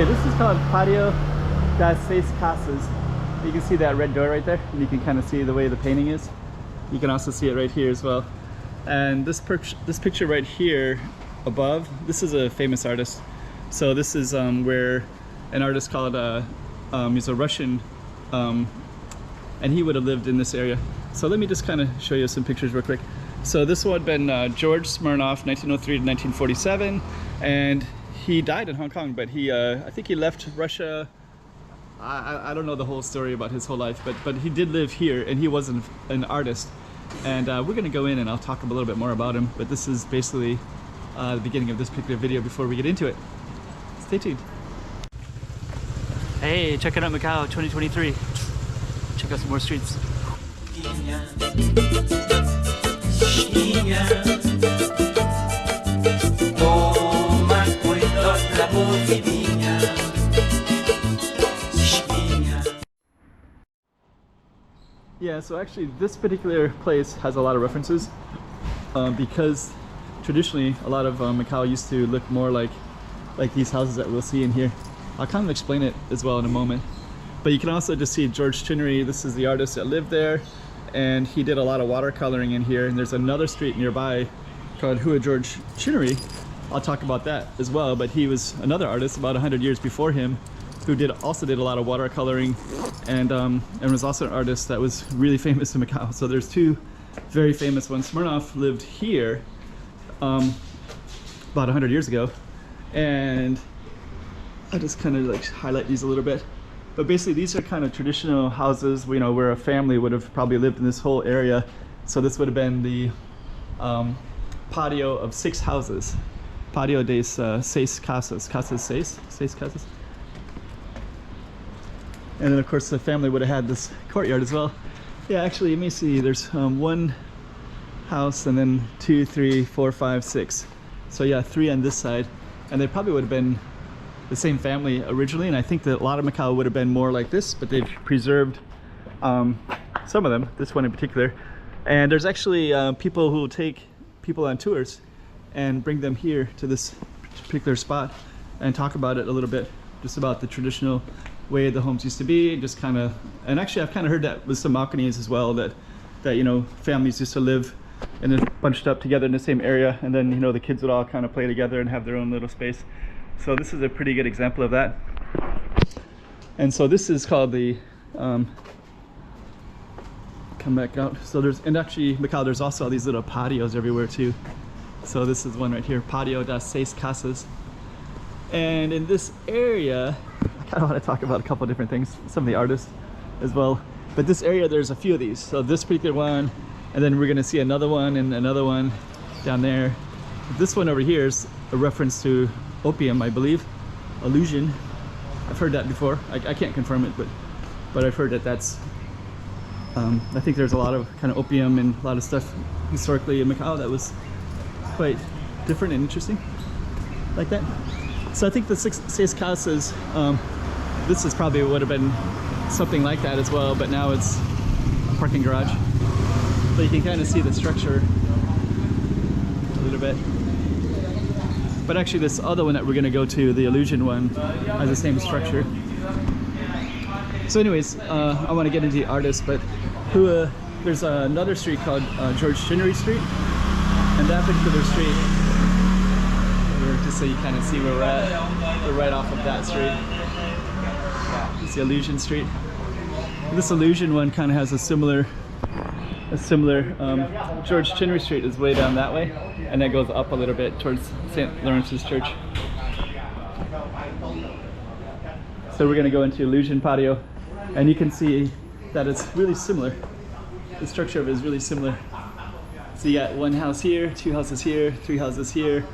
Okay, this is called Pátio das Seis Casas. You can see that red door right there, and you can kind of see the way the painting is. You can also see it right here as well. And this picture right here above, this is a famous artist. So this is where an artist called, he's a Russian, and he would have lived in this area. So let me just kind of show you some pictures real quick. So this one had been George Smirnoff, 1903 to 1947, and he died in Hong Kong, but he, I think he left Russia. I don't know the whole story about his whole life, but he did live here, and he was an artist. And we're gonna go in and I'll talk a little bit more about him, but this is basically the beginning of this particular video before we get into it. Stay tuned. Hey, checking out Macau 2023. Check out some more streets. Yeah, so actually this particular place has a lot of references because traditionally a lot of Macau used to look more like these houses that we'll see in here. I'll kind of explain it as well in a moment. But you can also just see George Chinnery. This is the artist that lived there, and he did a lot of watercoloring in here. And there's another street nearby called Hua George Chinnery. I'll talk about that as well, but he was another artist about 100 years before him who also did a lot of watercoloring and was also an artist that was really famous in Macau. So there's two very famous ones. Smirnoff lived here about 100 years ago, and I'll just kind of like highlight these a little bit. But basically these are kind of traditional houses, you know, where a family would have probably lived in this whole area. So this would have been the patio of 6 houses. Patio de Seis Casas. Casas Seis? Seis Casas. And then of course the family would have had this courtyard as well. Yeah, actually, let me see, there's one house and then 2, 3, 4, 5, 6. So yeah, 3 on this side. And they probably would have been the same family originally, and I think that a lot of Macau would have been more like this, but they've preserved some of them, this one in particular. And there's actually people who will take people on tours and bring them here to this particular spot and talk about it a little bit, just about the traditional way the homes used to be, just kind of, and actually I've kind of heard that with some balconies as well, that you know, families used to live and they're bunched up together in the same area, and then, you know, the kids would all kind of play together and have their own little space. So this is a pretty good example of that. And so this is called the come back out. So there's, and actually Macau, there's also all these little patios everywhere too. So this is one right here, Pátio das Seis Casas. And in this area, I kind of want to talk about a couple of different things, some of the artists as well. But this area, there's a few of these. So this particular one, and then we're going to see another one and another one down there. This one over here is a reference to opium, I believe. Illusion. I've heard that before. I can't confirm it, but I've heard that that's I think there's a lot of kind of opium and a lot of stuff historically in Macau that was quite different and interesting like that. So I think the Seis Casas, this is probably would have been something like that as well, but now it's a parking garage. So you can kind of see the structure a little bit. But actually this other one that we're going to go to, the Illusion one, has the same structure. So anyways, I want to get into the artists, but there's another street called George Chinnery Street, and that particular street, just so you kind of see where we're at, we're right off of that street. It's the Illusion Street. This Illusion one kind of has a similar George Chinnery Street is way down that way, and that goes up a little bit towards St. Lawrence's Church. So we're going to go into Illusion Patio, and you can see that it's really similar. The structure of it is really similar. So you got one house here, 2 houses here, 3 houses here,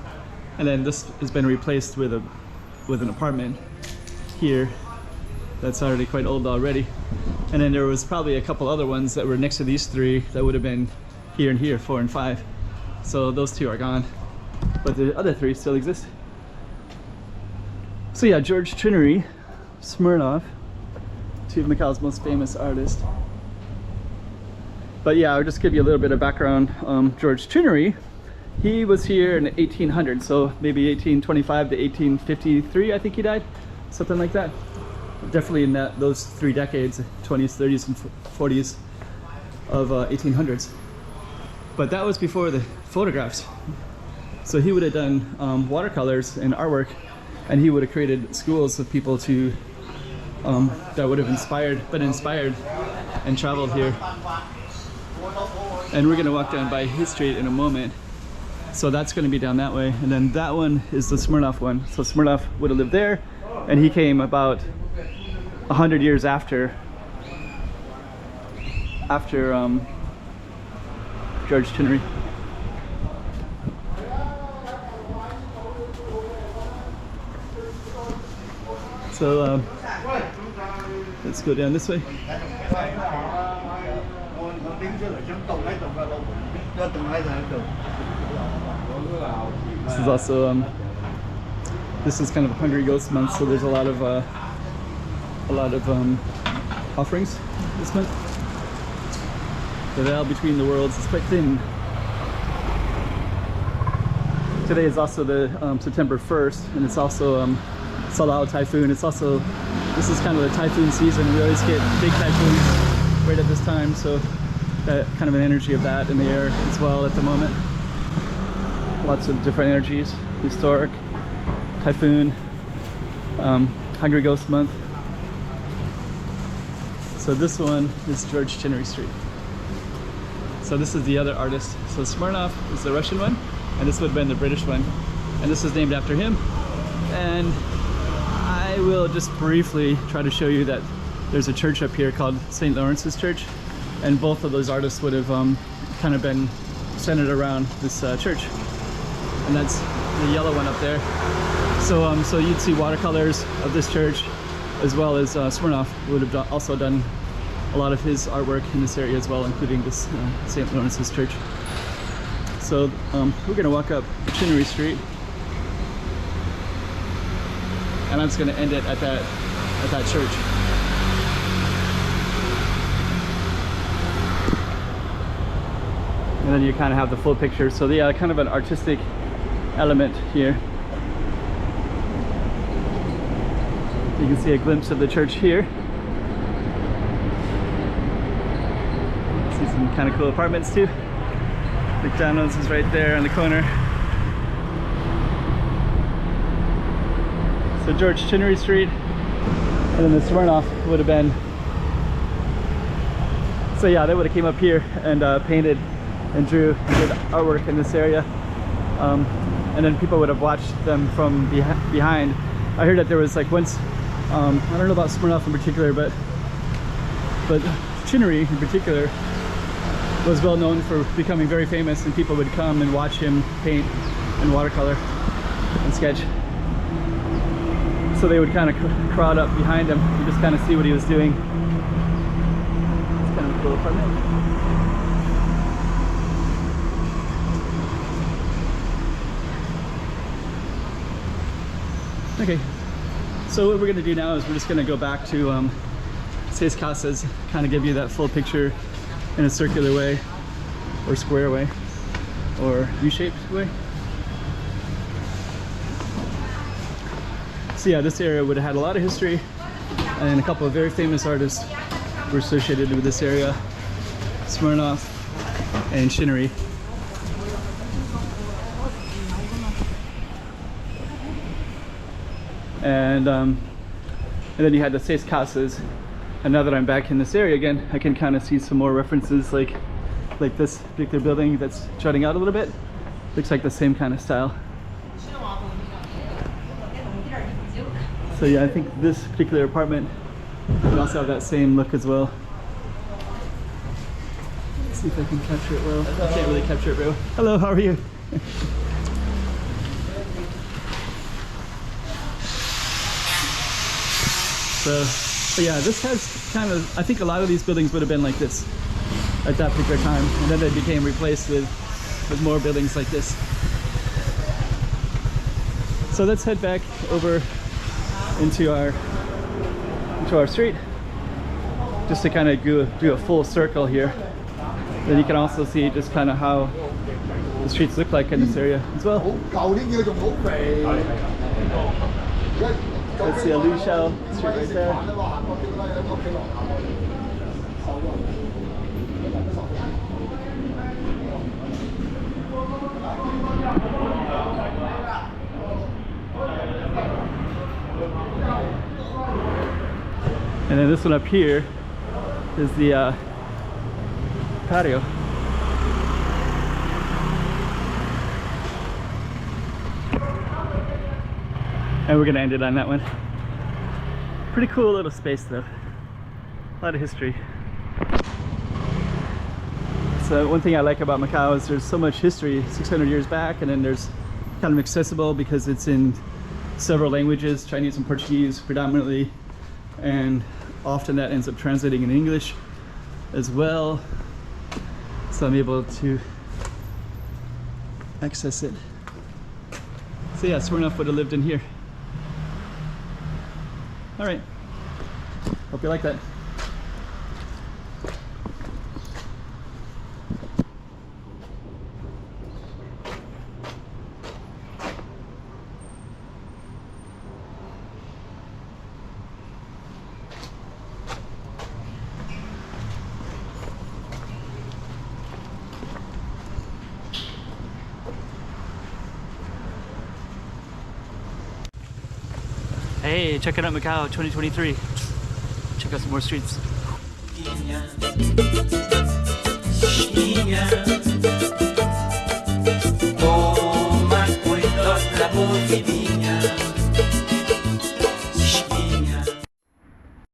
and then this has been replaced with an apartment here that's already quite old already. And then there was probably a couple other ones that were next to these 3 that would have been here and here, 4 and 5. So those 2 are gone, but the other 3 still exist. So yeah, George Chinnery, Smirnoff, 2 of Macau's most famous artists. But yeah, I'll just give you a little bit of background. George Chinnery, he was here in the 1800s, so maybe 1825 to 1853, I think he died. something like that. Definitely in those 3 decades, 20s, 30s, and 40s of 1800s. But that was before the photographs. So he would have done watercolors and artwork, and he would have created schools of people to that would have been inspired and traveled here. And we're gonna walk down by his street in a moment. So that's gonna be down that way. And then that one is the Smirnoff one. So Smirnoff would have lived there, and he came about 100 years after George Chinnery. So let's go down this way. This is also this is kind of a Hungry Ghost month, so there's a lot of offerings this month. The veil between the worlds is quite thin. Today is also the September 1st, and it's also Salao typhoon. It's also, this is kind of the typhoon season. We always get big typhoons right at this time, so that kind of an energy of that in the air as well at the moment. Lots of different energies. Historic, typhoon, Hungry Ghost month. So this one is George Chinnery Street. So this is the other artist. So Smirnoff is the Russian one, and this would have been the British one. And this is named after him. And I will just briefly try to show you that there's a church up here called St. Lawrence's Church. And both of those artists would have kind of been centered around this church. And that's the yellow one up there. So, so you'd see watercolors of this church, as well as Smirnoff would have also done a lot of his artwork in this area as well, including this St. Lawrence's Church. So we're gonna walk up Chinnery Street, and I'm just gonna end it at that church. And then you kind of have the full picture. So yeah, kind of an artistic element here. You can see a glimpse of the church here. See some kind of cool apartments too. McDonald's is right there on the corner. So George Chinnery Street, and then the Smirnoff would have been. So yeah, they would have came up here and painted and drew and did artwork in this area, and then people would have watched them from behind. I heard that there was like once, I don't know about Smirnoff in particular, but Chinnery in particular was well known for becoming very famous, and people would come and watch him paint and watercolor and sketch. So they would kind of crowd up behind him and just kind of see what he was doing. It's kind of a cool apartment. Okay, so what we're going to do now is we're just going to go back to Seis, Casas, kind of give you that full picture in a circular way, or square way, or U-shaped way. So yeah, this area would have had a lot of history, and a couple of very famous artists were associated with this area, Smirnoff and Chinnery. And then you had the Seis Casas. And now that I'm back in this area again, I can kind of see some more references, like this particular building that's jutting out a little bit. Looks like the same kind of style. So yeah, I think this particular apartment would also have that same look as well. Let's see if I can capture it well. I can't really capture it, bro. Hello, how are you? So yeah, this has kind of, I think a lot of these buildings would have been like this at that particular time, and then they became replaced with more buildings like this. So let's head back over into our street, just to kind of do a full circle here. Then you can also see just kind of how the streets look like in this area as well. Let's see a Liu Shao street right there. And then this one up here is the patio. And we're gonna end it on that one. Pretty cool little space though. A lot of history. So one thing I like about Macau is there's so much history, 600 years back, and then there's kind of accessible because it's in several languages, Chinese and Portuguese predominantly, and often that ends up translating in English as well. So I'm able to access it. So yeah, Smirnoff would have lived in here. All right, hope you like that. Hey, check it out Macau 2023. Check out some more streets. Toma cuidado la